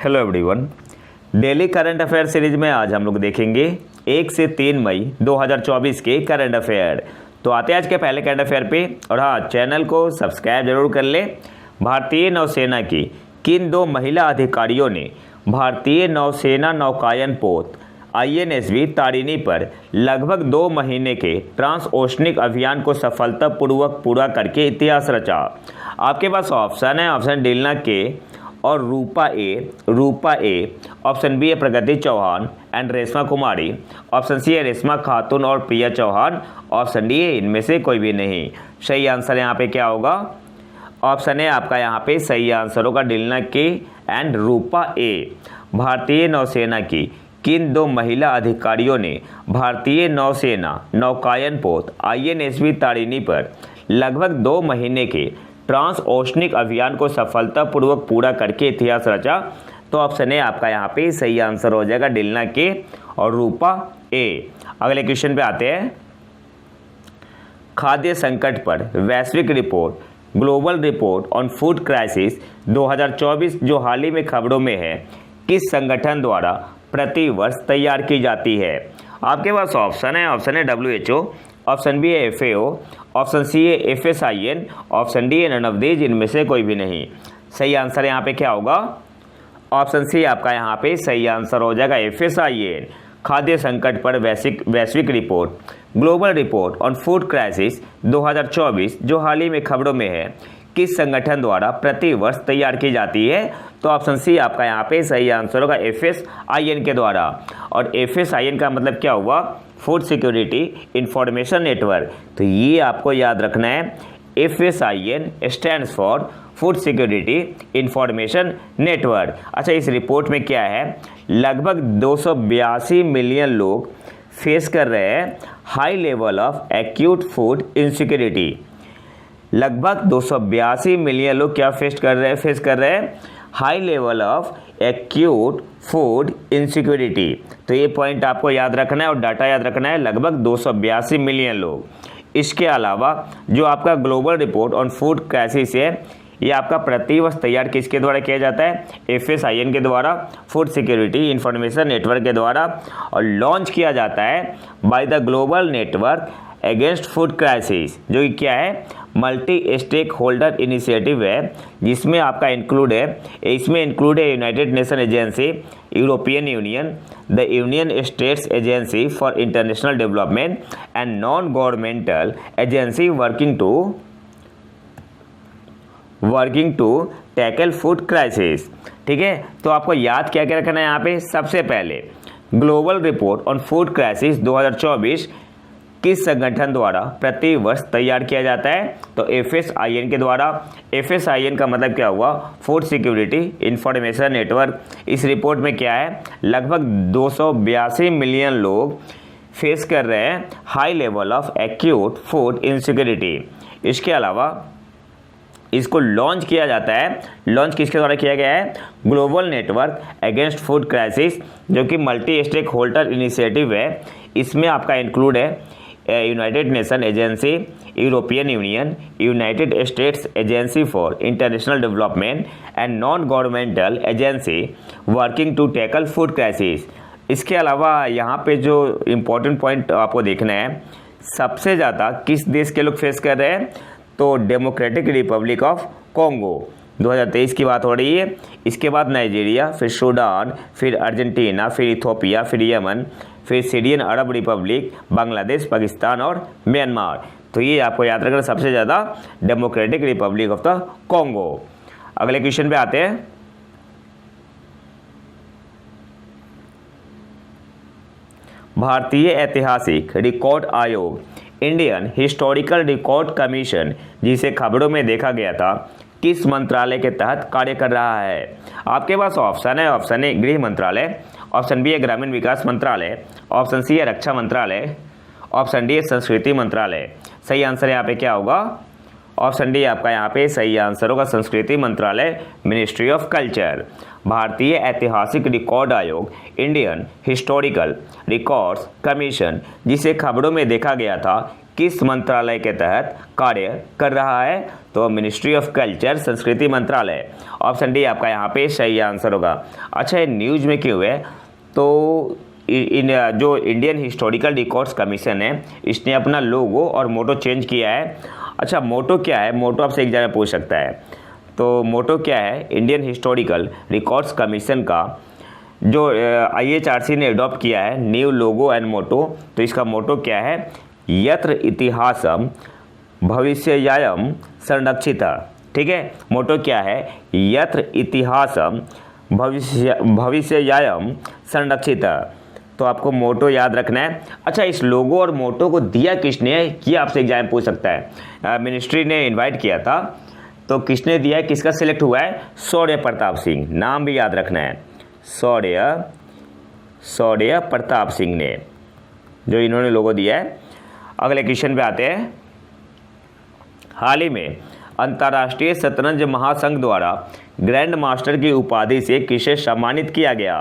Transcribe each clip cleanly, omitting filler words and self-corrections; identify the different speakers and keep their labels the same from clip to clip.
Speaker 1: Hello everyone. Daily current affair series में आज हम लोग देखेंगे 1 से 3 मई 2024 के करंट अफेयर। तो आते हैं आज के पहले करंट अफेयर पे। और हाँ, चैनल को सब्सक्राइब जरूर कर ले। भारतीय नौसेना की किन 2 महिला अधिकारियों ने भारतीय नौसेना नौकायन पोत INSV तारिणी पर लगभग 2 महीने के ट्रांस ओशनिक अभियान को सफलतापूर्वक पूरा करके इतिहास रचा? आपके पास ऑप्शन है, ऑप्शन डिलना के और रूपा ए, ऑप्शन बी है Pragati Chauhan and Reshma Kumari, option C है रेशमा खातून और प्रिया चौहान, ऑप्शन डी है इनमें से कोई भी नहीं। सही आंसर यहाँ पे क्या होगा? ऑप्शन है आपका यहाँ पे सही आंसर होगा डिलना के एंड रूपा ए। भारतीय नौसेना की किन 2 महिला अधिकारियों ने भारतीय नौसेना नौकायन पोत INSV तारिणी पर लगभग 2 महीने के ट्रांस ओशनिक अभियान को सफलतापूर्वक पूरा करके इतिहास रचा? तो ऑप्शन ए आपका यहाँ पे सही आंसर हो जाएगा डिलना के और रूपा ए। अगले क्वेश्चन पे आते हैं। खाद्य संकट पर वैश्विक report, global report on food crisis 2024 जो हाल ही में खबरों में है, किस संगठन द्वारा प्रति वर्ष तैयार की जाती है? आपके पास ऑप्शन है, ऑप्शन है WHO, ऑप्शन बी है FAO, ऑप्शन सी है FSIN, ऑप्शन डी है नन ऑफ दीज इनमें से कोई भी नहीं। सही आंसर यहाँ पे क्या होगा? ऑप्शन सी आपका यहाँ पे सही आंसर हो जाएगा FSIN। खाद्य संकट पर वैश्विक report, global report on food crisis 2024 जो हाल ही में खबरों में है, किस संगठन द्वारा प्रति वर्ष तैयार की जाती है? तो ऑप्शन सी आपका यहाँ पे सही आंसर होगा FSIN के द्वारा। और FSIN का मतलब क्या हुआ? Food security information network. तो ये आपको याद रखना है, FSIN stands for food security information network. अच्छा, इस रिपोर्ट में क्या है? लगभग 282 मिलियन लोग फेस कर रहे हैं high level of acute food insecurity. लगभग 282 मिलियन लोग क्या फेस कर रहे हैं? High level of acute food insecurity. तो ये पॉइंट आपको याद रखना है और डाटा याद रखना है, लगभग 282 मिलियन लोग। इसके अलावा जो आपका global report on food crisis है, ये आपका प्रतिवर्ष तैयार किसके द्वारा किया जाता है? FSIN के द्वारा, फूड सिक्योरिटी इंफॉर्मेशन नेटवर्क के द्वारा, और लॉन्च किया जाता है by the global network against food crisis, जो कि क्या है? मल्टी स्टेक होल्डर इनिशिएटिव है, जिसमें आपका इंक्लूड है united nation agency, european union, the union states agency for international development and non governmental agency working to tackle food crisis. ठीक है, तो आपको याद क्या क्या रखना है यहाँ पे? सबसे पहले global report on food crisis 2024 किस संगठन द्वारा प्रति वर्ष तैयार किया जाता है? तो FSIN के द्वारा। FSIN का मतलब क्या हुआ? Food security information network. इस रिपोर्ट में क्या है? लगभग 282 मिलियन लोग फेस कर रहे हैं high level of acute food insecurity. इसके अलावा इसको लॉन्च किया जाता है, लॉन्च किसके द्वारा किया गया है? Global network against food crisis, जो कि मल्टी स्टेक होल्डर इनिशिएटिव है। इसमें आपका इंक्लूड है united nation agency, european union, united states agency for international development and non governmental agency working to tackle food crisis. इसके अलावा यहाँ पे जो इम्पोर्टेंट पॉइंट आपको देखना है, सबसे ज़्यादा किस देश के लोग फेस कर रहे हैं? तो डेमोक्रेटिक रिपब्लिक ऑफ कॉन्गो 2023 की बात हो रही है। इसके बाद नाइजीरिया, फिर सूडान, फिर अर्जेंटीना, फिर इथोपिया, फिर यमन, फिर Syrian Arab Republic, Bangladesh, Pakistan और म्यांमार। तो ये आपको याद रखना, सबसे ज़्यादा democratic Republic of the Congo. अगले क्वेश्चन पे आते हैं। भारतीय ऐतिहासिक रिकॉर्ड आयोग, इंडियन हिस्टोरिकल रिकॉर्ड कमीशन, जिसे खबरों में देखा गया था, किस मंत्रालय के तहत कार्य कर रहा है? आपके पास ऑप्शन है, ऑप्शन ए गृह मंत्रालय, ऑप्शन बी है ग्रामीण विकास मंत्रालय, ऑप्शन सी है रक्षा मंत्रालय, ऑप्शन डी है संस्कृति मंत्रालय। सही आंसर यहाँ पे क्या होगा? ऑप्शन डी आपका यहाँ पे सही आंसर होगा संस्कृति मंत्रालय, मिनिस्ट्री ऑफ कल्चर। भारतीय ऐतिहासिक रिकॉर्ड आयोग, इंडियन हिस्टोरिकल रिकॉर्ड्स कमीशन, जिसे खबरों में देखा गया था, किस मंत्रालय के तहत कार्य कर रहा है? तो मिनिस्ट्री ऑफ कल्चर, संस्कृति मंत्रालय। ऑप्शन डी आपका यहाँ पे सही आंसर होगा। अच्छा, ये न्यूज में क्यों है? तो जो इंडियन हिस्टोरिकल रिकॉर्ड्स कमीशन है, इसने अपना लोगो और मोटो चेंज किया है। अच्छा, मोटो क्या है? मोटो आपसे एग्जाम में पूछ सकता है। तो मोटो क्या है? इंडियन हिस्टोरिकल रिकॉर्ड्स कमीशन का जो IHRC ने अडॉप्ट किया है न्यू लोगो एंड मोटो। तो इसका मोटो क्या है? यत्र इतिहासम भविष्यायम संरक्षिता। ठीक है, मोटो क्या है? यत्र इतिहासम भविष्यायम संरक्षिता। तो आपको मोटो याद रखना है। अच्छा, इस लोगो और मोटो को दिया किसने है, ये आपसे एग्जाम पूछ सकता है। मिनिस्ट्री ने इनवाइट किया था, तो किसने दिया है, किसका सिलेक्ट हुआ है? शौर्य प्रताप सिंह। नाम भी याद रखना है, शौर्य प्रताप सिंह ने, जो इन्होंने लोगो दिया है। अगले क्वेश्चन पे आते हैं। हाल ही में अंतर्राष्ट्रीय शतरंज महासंघ द्वारा ग्रैंड मास्टर की उपाधि से किसे सम्मानित किया गया?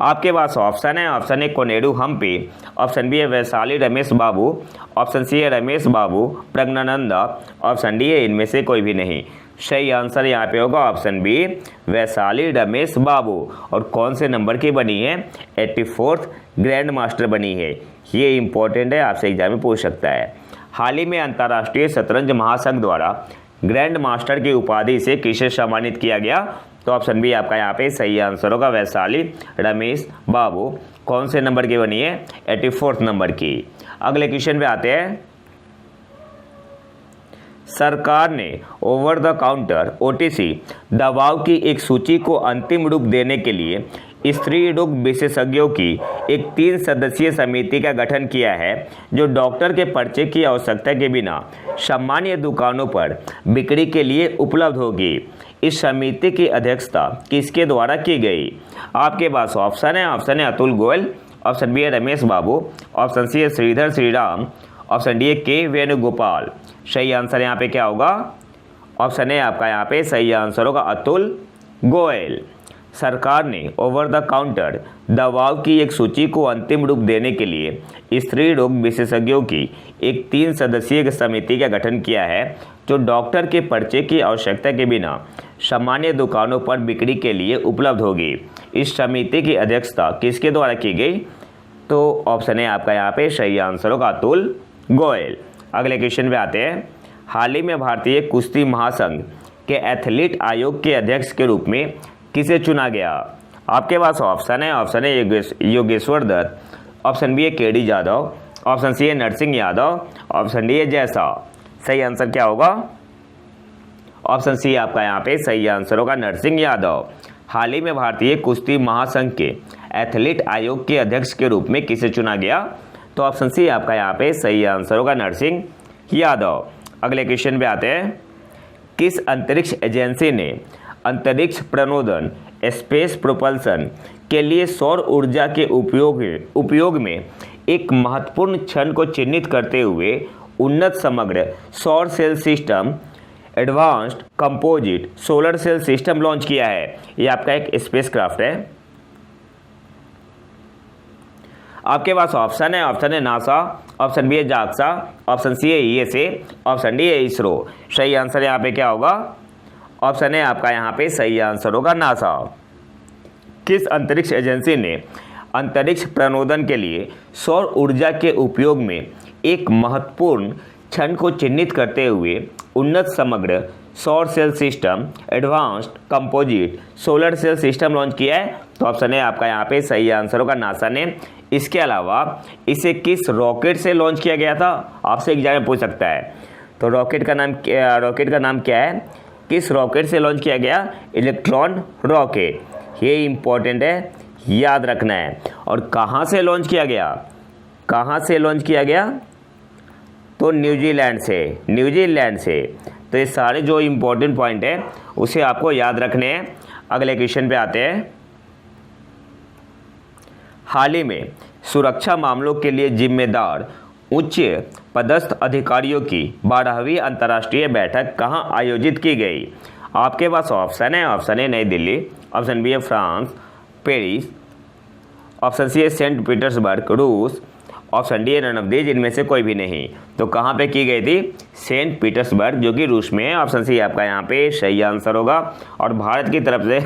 Speaker 1: आपके पास ऑप्शन है। Option A Koneru Humpy, option B है वैशाली रमेश बाबू, ऑप्शन सी है रमेश बाबू प्रज्ञानंदा, ऑप्शन डी है इनमें से कोई भी नहीं। सही आंसर यहाँ पे होगा ऑप्शन बी, वैशाली रमेश बाबू। और कौन से नंबर की बनी है? 84th ग्रैंड मास्टर बनी है। ये इंपॉर्टेंट है, आपसे एग्जाम में पूछ सकता है। हाल ही में अंतर्राष्ट्रीय शतरंज महासंघ द्वारा ग्रैंड मास्टर की उपाधि से किसे सम्मानित किया गया? तो ऑप्शन बी आपका यहाँ पे सही आंसर होगा, वैशाली रमेश बाबू। कौन से नंबर की बनी है? 84th नंबर की। अगले क्वेश्चन पे आते हैं। सरकार ने ओवर द काउंटर OTC दवाओं की एक सूची को अंतिम रूप देने के लिए स्त्री रोग विशेषज्ञों की एक 3 सदस्यीय समिति का गठन किया है, जो डॉक्टर के पर्चे की आवश्यकता के बिना सामान्य दुकानों पर बिक्री के लिए उपलब्ध होगी। इस समिति की अध्यक्षता किसके द्वारा की गई? आपके पास ऑप्शन है। ऑप्शन है अतुल गोयल, ऑप्शन बी है रमेश बाबू, ऑप्शन सी है श्रीधर श्रीराम, ऑप्शन डी है के वेणुगोपाल। सही आंसर यहाँ पे क्या होगा? ऑप्शन है आपका यहाँ पे सही आंसर होगा अतुल गोयल। सरकार ने ओवर द काउंटर दवाओं की एक सूची को अंतिम रूप देने के लिए स्त्री रोग विशेषज्ञों की एक 3 सदस्यीय समिति का गठन किया है, जो डॉक्टर के पर्चे की आवश्यकता के बिना सामान्य दुकानों पर बिक्री के लिए उपलब्ध होगी। इस समिति की अध्यक्षता किसके द्वारा की गई? तो ऑप्शन है आपका यहाँ पे सही आंसर होगा अतुल गोयल। अगले क्वेश्चन पे आते हैं। हाल ही में भारतीय कुश्ती महासंघ के एथलीट आयोग के अध्यक्ष के रूप में किसे चुना गया? आपके पास ऑप्शन है। ऑप्शन है योगेश्वर दत्त, ऑप्शन बी है KD जाधव, ऑप्शन सी है नरसिंह यादव, ऑप्शन डी है जैसा। सही आंसर क्या होगा? ऑप्शन सी आपका यहाँ पे सही आंसर होगा नरसिंह यादव। हाल ही में भारतीय कुश्ती महासंघ के एथलीट आयोग के अध्यक्ष के रूप में किसे चुना गया? तो ऑप्शन सी आपका यहाँ पे सही आंसर होगा नरसिंह यादव। अगले क्वेश्चन पे आते हैं। किस अंतरिक्ष एजेंसी ने अंतरिक्ष प्रणोदन स्पेस प्रोपल्सन के लिए सौर ऊर्जा के उपयोग में एक महत्वपूर्ण क्षण को चिन्हित करते हुए उन्नत समग्र सौर cell system advanced composite solar cell system launch किया है? ये आपका एक स्पेसक्राफ्ट है। आपके पास ऑप्शन है। ऑप्शन है नासा, ऑप्शन बी है जाक्सा, ऑप्शन सी है ESA, ऑप्शन डी है इसरो। सही आंसर यहाँ पे क्या होगा? ऑप्शन है आपका यहाँ पे सही आंसर होगा नासा। किस अंतरिक्ष एजेंसी ने अंतरिक्ष प्रणोदन के लिए सौर ऊर्जा के उपयोग में एक महत्वपूर्ण क्षण को चिन्हित करते हुए उन्नत समग्र सौर cell system advanced composite solar cell system launch किया है? तो ऑप्शन है आपका यहाँ पे सही आंसर होगा नासा ने। इसके अलावा इसे किस रॉकेट से लॉन्च किया गया था? आपसे एग्जाम में पूछ सकता है। तो रॉकेट का नाम क्या है? किस रॉकेट से लॉन्च किया गया? Electron rocket. ये इंपॉर्टेंट है, याद रखना है। और कहाँ से लॉन्च किया गया? कहाँ से लॉन्च किया गया? तो न्यूजीलैंड से। तो ये सारे जो इम्पोर्टेंट पॉइंट है उसे आपको याद रखने हैं। अगले क्वेश्चन पे आते हैं। हाल ही में सुरक्षा मामलों के लिए जिम्मेदार उच्च पदस्थ अधिकारियों की 12वीं अंतर्राष्ट्रीय बैठक कहां आयोजित की गई? आपके पास ऑप्शन है। ऑप्शन ए नई दिल्ली, ऑप्शन बी है फ्रांस पेरिस, ऑप्शन सी है सेंट पीटर्सबर्ग रूस, option D none of these, इनमें से कोई भी नहीं। तो कहाँ पे की गई थी? सेंट पीटर्सबर्ग, जो कि रूस में है। ऑप्शन सी आपका यहाँ पे सही आंसर होगा। और भारत की तरफ से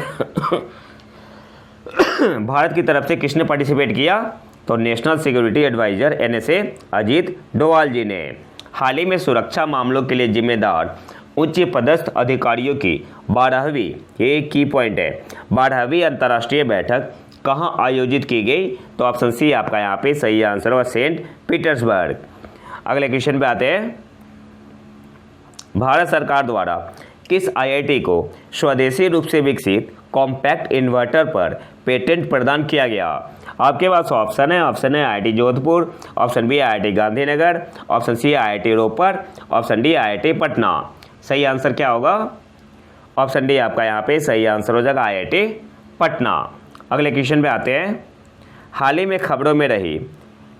Speaker 1: भारत की तरफ से किसने पार्टिसिपेट किया? तो national security adviser NSA Ajit Doval ji ने। हाल ही में सुरक्षा मामलों के लिए जिम्मेदार उच्च पदस्थ अधिकारियों की 12वीं, ये की पॉइंट है, 12वीं अंतर्राष्ट्रीय बैठक कहाँ आयोजित की गई? तो ऑप्शन सी आपका यहाँ पे सही आंसर होगा, सेंट पीटर्सबर्ग। अगले क्वेश्चन पे आते हैं। भारत सरकार द्वारा किस IIT को स्वदेशी रूप से विकसित कॉम्पैक्ट इन्वर्टर पर पेटेंट प्रदान किया गया? आपके पास ऑप्शन है IIT Jodhpur, option B IIT Gandhinagar, option C IIT Ropar, option D IIT Patna. सही आंसर क्या होगा? ऑप्शन डी आपका यहाँ पे सही आंसर हो जाएगा, IIT पटना। अगले क्वेश्चन पे आते हैं। हाल ही में खबरों में रही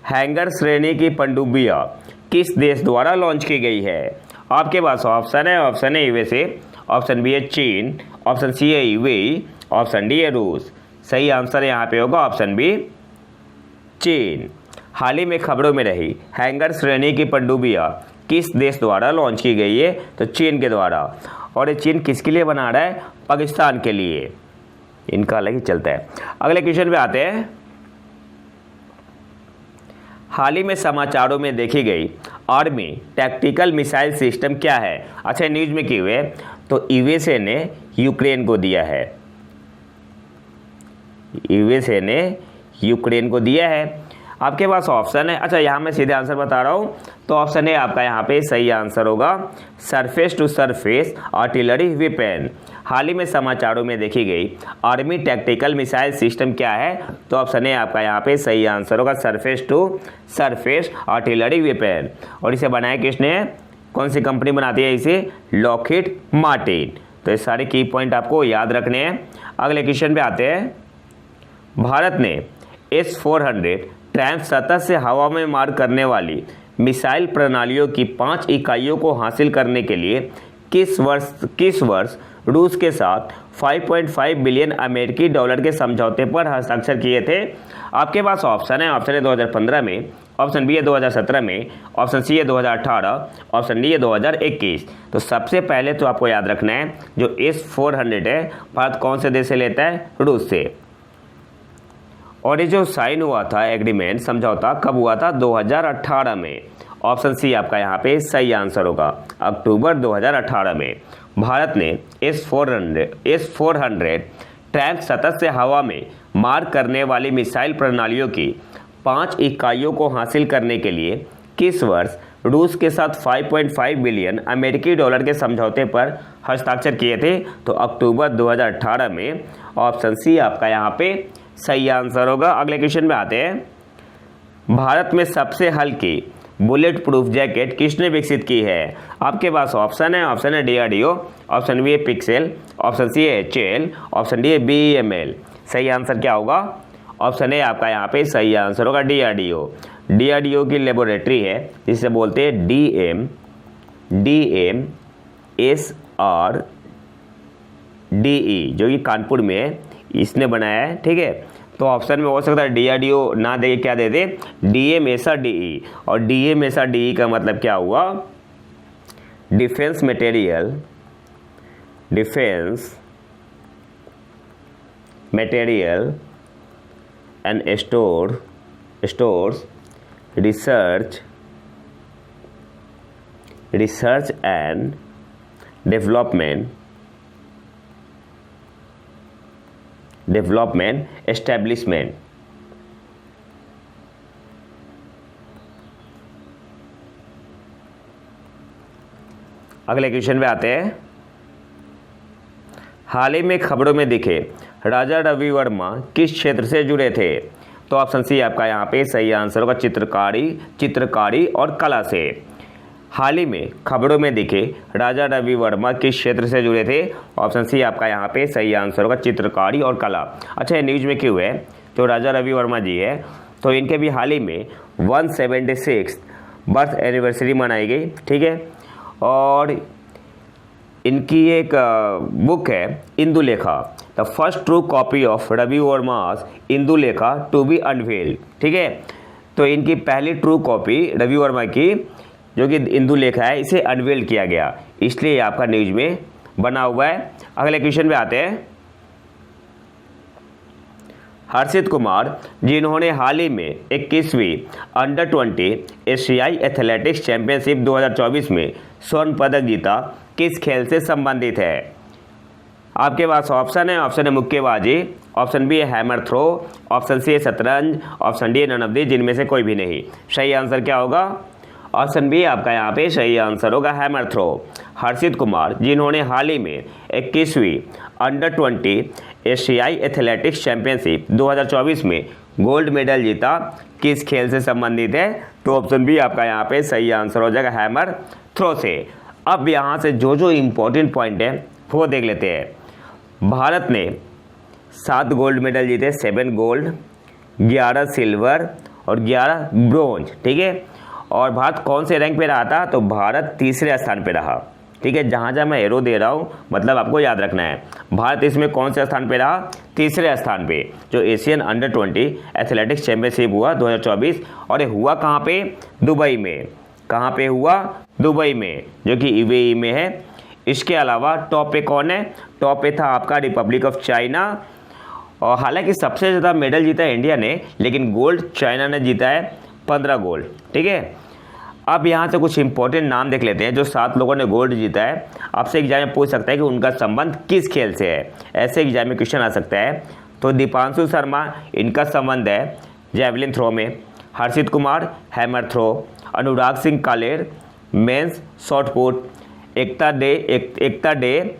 Speaker 1: हैंगर श्रेणी की पनडुब्बियाँ किस देश द्वारा लॉन्च की गई है? आपके पास ऑप्शन है USA, ऑप्शन बी है चीन, ऑप्शन सी है UAE, ऑप्शन डी है रूस। सही आंसर यहाँ पे होगा ऑप्शन बी चीन। हाल ही में खबरों में रही हैंगर श्रेणी की पनडुब्बियाँ किस देश द्वारा लॉन्च की गई है? तो चीन के द्वारा। और ये चीन किसके लिए बना रहा है? पाकिस्तान के लिए। इनका अलग ही चलता है। अगले क्वेश्चन पे आते हैं। हाल ही में समाचारों में देखी गई आर्मी टैक्टिकल मिसाइल सिस्टम क्या है? अच्छा, न्यूज में की हुए तो USA ने यूक्रेन को दिया है, USA ने यूक्रेन को दिया है। आपके पास ऑप्शन है, अच्छा यहाँ मैं सीधे आंसर बता रहा हूँ, तो ऑप्शन है आपका यहाँ पे सही आंसर होगा, surface to surface artillery weapon. हाल ही में समाचारों में देखी गई आर्मी टैक्टिकल मिसाइल सिस्टम क्या है? तो ऑप्शन है आपका यहाँ पे सही आंसर होगा, surface to surface artillery weapon. और इसे बनाया किसने? कौन सी कंपनी बनाती है इसे? Lockheed Martin. तो ये सारे की पॉइंट आपको याद रखने हैं। अगले क्वेश्चन पे आते हैं। भारत ने S-400 ट्रैम्प सतह से हवा में मार करने वाली मिसाइल प्रणालियों की 5 इकाइयों को हासिल करने के लिए किस वर्ष रूस के साथ 5.5 बिलियन अमेरिकी डॉलर के समझौते पर हस्ताक्षर किए थे? आपके पास ऑप्शन है 2015 में, ऑप्शन बी है 2017 में, ऑप्शन सी है 2018, ऑप्शन डी है 2021। तो सबसे पहले तो आपको याद रखना है जो S-400 है भारत कौन से देश से लेता है? रूस से। और ये जो साइन हुआ था एग्रीमेंट, समझौता, कब हुआ था? 2018 में। ऑप्शन सी आपका यहाँ पे सही आंसर होगा, अक्टूबर 2018 में। भारत ने S-400 ट्रैम्प सतह से हवा में मार करने वाली मिसाइल प्रणालियों की 5 इकाइयों को हासिल करने के लिए किस वर्ष रूस के साथ 5.5 बिलियन अमेरिकी डॉलर के समझौते पर हस्ताक्षर किए थे? तो अक्टूबर 2018 में। ऑप्शन सी आपका यहाँ पे सही आंसर होगा। अगले क्वेश्चन में आते हैं। भारत में सबसे हल्की बुलेट प्रूफ जैकेट किसने विकसित की है? आपके पास ऑप्शन है DRDO, ऑप्शन बी है पिक्सेल, ऑप्शन सी है HAL, ऑप्शन डी है BEML। सही आंसर क्या होगा? ऑप्शन है आपका यहाँ पे सही आंसर होगा DRDO। DRDO की लेबोरेटरी है जिसे बोलते हैं DMSRDE, जो कि कानपुर में है, इसने बनाया है। ठीक है, तो ऑप्शन में हो सकता है DRDO ना दे, क्या दे दे? DMSRDE। और DMSRDE का मतलब क्या हुआ? Defence material and stores research and development establishment. अगले क्वेश्चन पे आते हैं। हाल ही में खबरों में दिखे राजा रवि वर्मा किस क्षेत्र से जुड़े थे? तो ऑप्शन सी आपका यहाँ पे सही आंसर होगा, चित्रकारी और कला से। हाल ही में खबरों में दिखे राजा रवि वर्मा किस क्षेत्र से जुड़े थे? ऑप्शन सी आपका यहाँ पे सही आंसर होगा, चित्रकारी और कला। अच्छा, ये न्यूज में क्यों है? तो राजा रवि वर्मा जी है, तो इनके भी हाल ही में 176 बर्थ एनिवर्सरी मनाई गई। ठीक है, और इनकी एक बुक है Indulekha, the first true copy of Ravi Varma's Indulekha to be unveiled. ठीक है, तो इनकी पहली ट्रू कॉपी रवि वर्मा की जो कि इंदु लेखा है इसे अनवेल किया गया, इसलिए आपका न्यूज में बना हुआ है। अगले क्वेश्चन पे आते हैं। हर्षित कुमार जिन्होंने हाल ही में 21वीं अंडर 20 एशियाई एथलेटिक्स चैंपियनशिप 2024 में स्वर्ण पदक जीता, किस खेल से संबंधित है? आपके पास ऑप्शन है मुक्केबाजी, ऑप्शन बी है हैमर थ्रो, ऑप्शन सी है शतरंज, ऑप्शन डी है नन ऑफ दी, जिनमें से कोई भी नहीं। सही आंसर क्या होगा? ऑप्शन बी आपका यहाँ पे सही आंसर होगा हैमर थ्रो। हर्षित कुमार जिन्होंने हाल ही में 21वीं अंडर 20 एशियाई एथलेटिक्स चैंपियनशिप 2024 में गोल्ड मेडल जीता, किस खेल से संबंधित है? तो ऑप्शन बी आपका यहाँ पे सही आंसर हो जाएगा हैमर थ्रो से। अब यहाँ से जो इम्पोर्टेंट पॉइंट है वो देख लेते हैं। भारत ने 7 गोल्ड मेडल जीते, 7 गोल्ड, 11 सिल्वर और 11 ब्रोंज, ठीक है। और भारत कौन से रैंक पे रहा था? तो भारत तीसरे स्थान पे रहा, ठीक है। जहाँ जहाँ मैं एरो दे रहा हूँ मतलब आपको याद रखना है, भारत इसमें कौन से स्थान पे रहा? तीसरे स्थान पे। जो एशियन अंडर 20 एथलेटिक्स चैंपियनशिप हुआ 2024, और ये हुआ कहाँ पे? दुबई में। कहाँ पे हुआ? दुबई में, जो कि यूएई में है। इसके अलावा टॉप पे कौन है? टॉप पे था आपका रिपब्लिक ऑफ चाइना, और हालांकि सबसे ज़्यादा मेडल जीता है इंडिया ने, लेकिन गोल्ड चाइना ने जीता है 15 गोल्ड, ठीक है। अब यहाँ से कुछ इंपॉर्टेंट नाम देख लेते हैं जो 7 लोगों ने गोल्ड जीता है। आपसे एग्जाम में पूछ सकता है कि उनका संबंध किस खेल से है, ऐसे एग्जाम में क्वेश्चन आ सकता है। तो दीपांशु शर्मा, इनका संबंध है जैवलिन थ्रो में। Harshit Kumar hammer throw, Anurag Singh Kaler men's shot put, Ekta De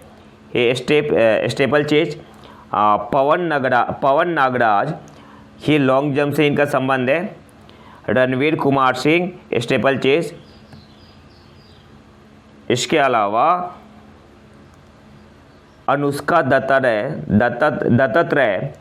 Speaker 1: steeplechase, Pawan Nagraj ही लॉन्ग जंप से इनका संबंध है। Ranveer Kumar Singh steeplechase. इसके अलावा अनुष्का दत्तात्रेय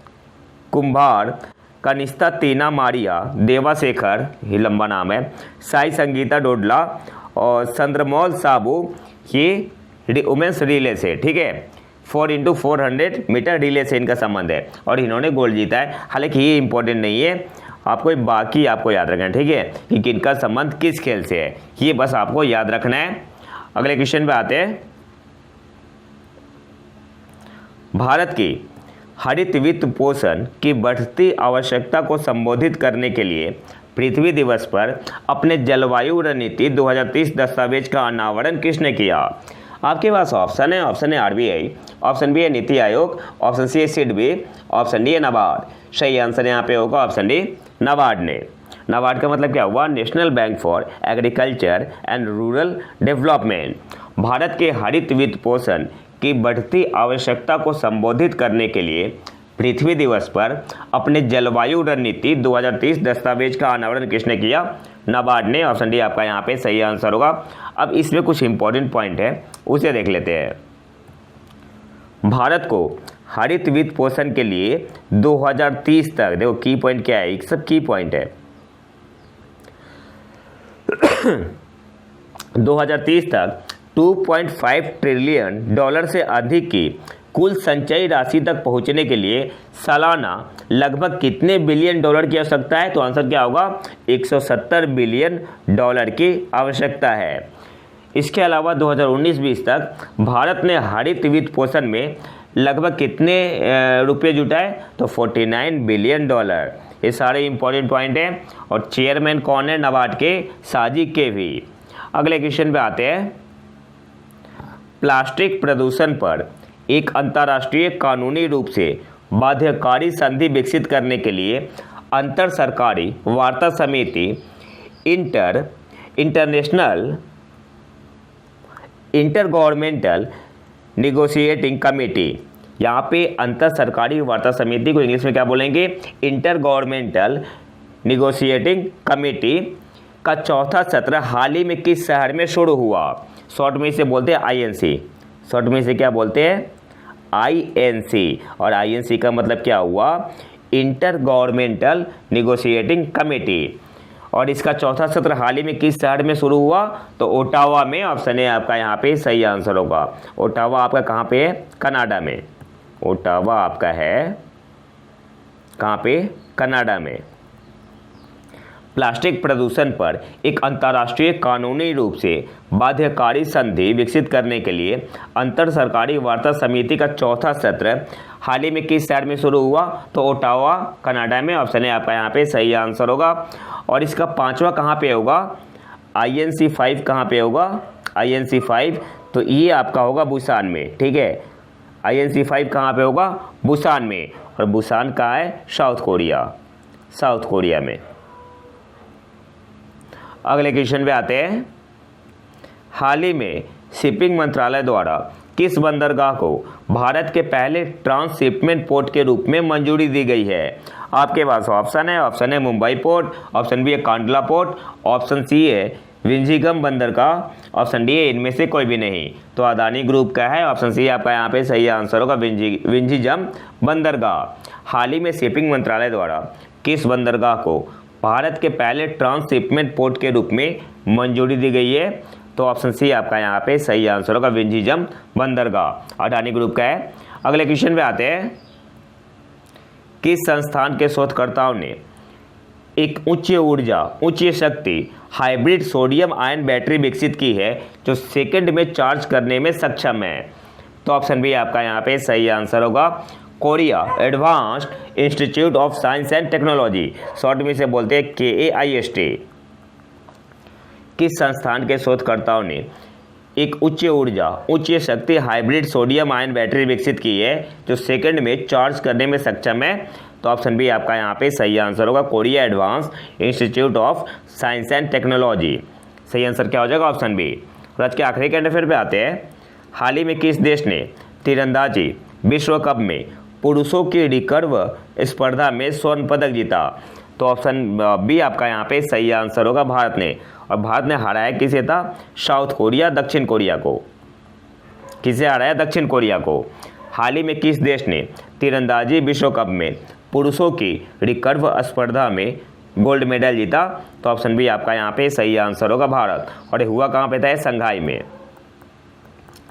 Speaker 1: कुंभार, कनिष्ठा तीना मारिया देवाशेखर, ये लंबा नाम है, साई संगीता डोडला और चंद्रमौल साबू, ये वुमेन्स रिले से, ठीक है। 4x400 मीटर रिले से इनका संबंध है और इन्होंने गोल्ड जीता है। हालांकि ये इंपॉर्टेंट नहीं है, आपको बाकी आपको याद रखना है, ठीक है, कि किनका संबंध किस खेल से है, ये बस आपको याद रखना है। अगले क्वेश्चन पे आते हैं। भारत की हरित वित्त पोषण की बढ़ती आवश्यकता को संबोधित करने के लिए पृथ्वी दिवस पर अपने जलवायु रणनीति 2030 दस्तावेज का अनावरण किसने किया? आपके पास ऑप्शन है, option A RBI, option B है नीति आयोग, ऑप्शन सी है सिडबी, ऑप्शन डी है नाबार्ड। सही आंसर यहाँ पे होगा ऑप्शन डी नाबार्ड ने। नाबार्ड का मतलब क्या हुआ? National bank for agriculture and rural development. Bharat के हरित वित्त पोषण की बढ़ती आवश्यकता को संबोधित करने के लिए पृथ्वी दिवस पर अपने जलवायु रणनीति 2030 दस्तावेज का अनावरण किसने किया? नाबार्ड ने। ऑप्शन डी आपका यहाँ पे सही आंसर होगा। अब इसमें कुछ इंपॉर्टेंट पॉइंट है, उसे देख लेते हैं। भारत को हरित वित्त पोषण के लिए 2030 तक, देखो की पॉइंट क्या है, एक सब की पॉइंट है 2030 तक 2.5 ट्रिलियन डॉलर से अधिक की कुल संचयी राशि तक पहुंचने के लिए सालाना लगभग कितने बिलियन डॉलर की आवश्यकता है? तो आंसर क्या होगा? 170 बिलियन डॉलर की आवश्यकता है। इसके अलावा 2019-20 तक भारत ने हरित वित्त पोषण में लगभग कितने रुपये जुटाए? तो 49 बिलियन डॉलर। ये सारे इंपॉर्टेंट पॉइंट हैं। और चेयरमैन कौन है नाबार्ड के? साजी केवी। अगले क्वेश्चन पे आते हैं। प्लास्टिक प्रदूषण पर एक अंतर्राष्ट्रीय कानूनी रूप से बाध्यकारी संधि विकसित करने के लिए अंतर सरकारी वार्ता समिति इंटर गवर्नमेंटल निगोशिएटिंग कमेटी, यहाँ पे अंतर सरकारी वार्ता समिति को इंग्लिश में क्या बोलेंगे? इंटर गवर्नमेंटल निगोशिएटिंग कमेटी का चौथा सत्र हाल ही में किस शहर में शुरू हुआ? शॉर्ट में इसे बोलते हैं आईएनसी। शॉर्ट में इसे क्या बोलते हैं? आईएनसी। और आईएनसी का मतलब क्या हुआ? Inter governmental negotiating committee. और इसका चौथा सत्र हाल ही में किस शहर में शुरू हुआ? तो ओटावा में। ऑप्शन है आपका यहाँ पे सही आंसर होगा। ओटावा आपका कहाँ पे है? कनाडा में। ओटावा आपका है कहाँ पे? कनाडा में। प्लास्टिक प्रदूषण पर एक अंतर्राष्ट्रीय कानूनी रूप से बाध्यकारी संधि विकसित करने के लिए अंतर सरकारी वार्ता समिति का चौथा सत्र हाल ही में किस शहर में शुरू हुआ? तो ओटावा, कनाडा में। ऑप्शन है आपका यहाँ पे सही आंसर होगा। और इसका पांचवा कहाँ पे होगा? INC 5 कहाँ पे होगा? INC 5 तो ये आपका होगा बुसान में, ठीक है। INC 5 कहाँ पे होगा? बुसान में। और बुसान कहाँ है? साउथ कोरिया, साउथ कोरिया में। अगले क्वेश्चन पे आते हैं। हाल ही में शिपिंग मंत्रालय द्वारा किस बंदरगाह को भारत के पहले ट्रांसशिपमेंट पोर्ट के रूप में मंजूरी दी गई है? आपके पास ऑप्शन है मुंबई पोर्ट, ऑप्शन बी है कांडला पोर्ट, ऑप्शन सी है विंझीगम बंदरगाह, ऑप्शन डी है इनमें से कोई भी नहीं। तो अदानी ग्रुप का है। ऑप्शन सी आपका यहाँ पे सही आंसर होगा, विंझीगम बंदरगाह। हाल ही में शिपिंग मंत्रालय द्वारा किस बंदरगाह को भारत के पहले ट्रांसशिपमेंट पोर्ट के रूप में मंजूरी दी गई है? तो ऑप्शन सी आपका यहाँ पे सही आंसर होगा, विंझीगम बंदरगाह, अडानी ग्रुप का है। अगले क्वेश्चन पे आते हैं। किस संस्थान के शोधकर्ताओं ने एक उच्च ऊर्जा उच्च शक्ति हाइब्रिड सोडियम आयन बैटरी विकसित की है जो सेकंड में चार्ज करने में सक्षम है? तो ऑप्शन बी आपका यहाँ पे सही आंसर होगा, Korea advanced institute of science and technology, short में से बोलते हैं KAIST। किस संस्थान के शोधकर्ताओं ने एक उच्च ऊर्जा उच्च शक्ति हाइब्रिड सोडियम आयन बैटरी विकसित की है जो सेकंड में चार्ज करने में सक्षम है? तो ऑप्शन बी आपका यहाँ पे सही आंसर होगा, Korea advanced institute of science and technology. सही आंसर क्या हो जाएगा? Option B. और आज के आखिरी करंट अफेयर पे आते हैं। हाल ही में किस देश ने तीरंदाजी विश्व कप में पुरुषों की रिकर्व स्पर्धा में स्वर्ण पदक जीता? तो ऑप्शन बी आपका यहाँ पे सही आंसर होगा, भारत ने। और भारत ने हराया किसे था? साउथ कोरिया, दक्षिण कोरिया को। किसे हराया? दक्षिण कोरिया को। हाल ही में किस देश ने तीरंदाजी विश्व कप में पुरुषों की रिकर्व स्पर्धा में गोल्ड मेडल जीता? तो ऑप्शन बी आपका यहाँ पे सही आंसर होगा, भारत। और ये हुआ कहाँ पे था? संघाई में,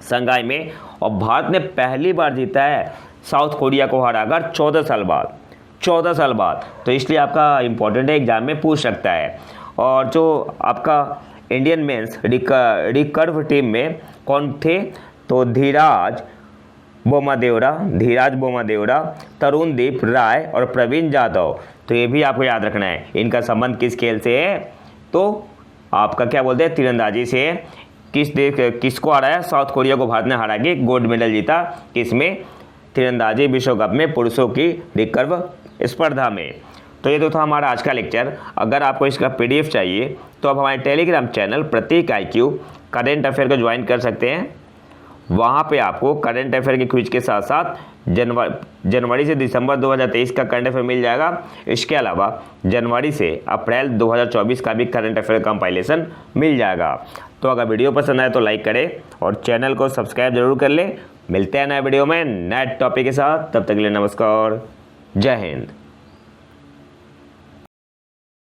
Speaker 1: संघाई में। और भारत ने पहली बार जीता है साउथ कोरिया को हराकर 14 साल बाद, 14 साल बाद। तो इसलिए आपका इंपॉर्टेंट है, एग्जाम में पूछ सकता है। और जो आपका इंडियन मेंस रिकर्व टीम में कौन थे? तो धीराज बोमादेवरा, तरुणदीप राय और प्रवीण जाधव। तो ये भी आपको याद रखना है, इनका संबंध किस खेल से है? तो आपका क्या बोलते हैं? तीरंदाजी से है। किसको हराया? साउथ कोरिया को भारत ने हरा के गोल्ड मेडल जीता। किसमें? तीरंदाजी विश्व कप में पुरुषों की रिकर्व स्पर्धा में। तो ये तो था हमारा आज का लेक्चर। अगर आपको इसका PDF चाहिए तो आप हमारे टेलीग्राम चैनल प्रतीक IQ करेंट अफेयर को ज्वाइन कर सकते हैं। वहाँ पे आपको करेंट अफेयर के क्विज के साथ साथ जनवरी से दिसंबर 2023 का करंट अफेयर मिल जाएगा। इसके अलावा जनवरी से अप्रैल 2024 का भी करंट अफेयर कंपाइलेशन मिल जाएगा। तो अगर वीडियो पसंद आए तो लाइक करें और चैनल को सब्सक्राइब जरूर कर लें। मिलते हैं नए वीडियो में नए टॉपिक के साथ। तब तक के लिए नमस्कार, जय हिंद।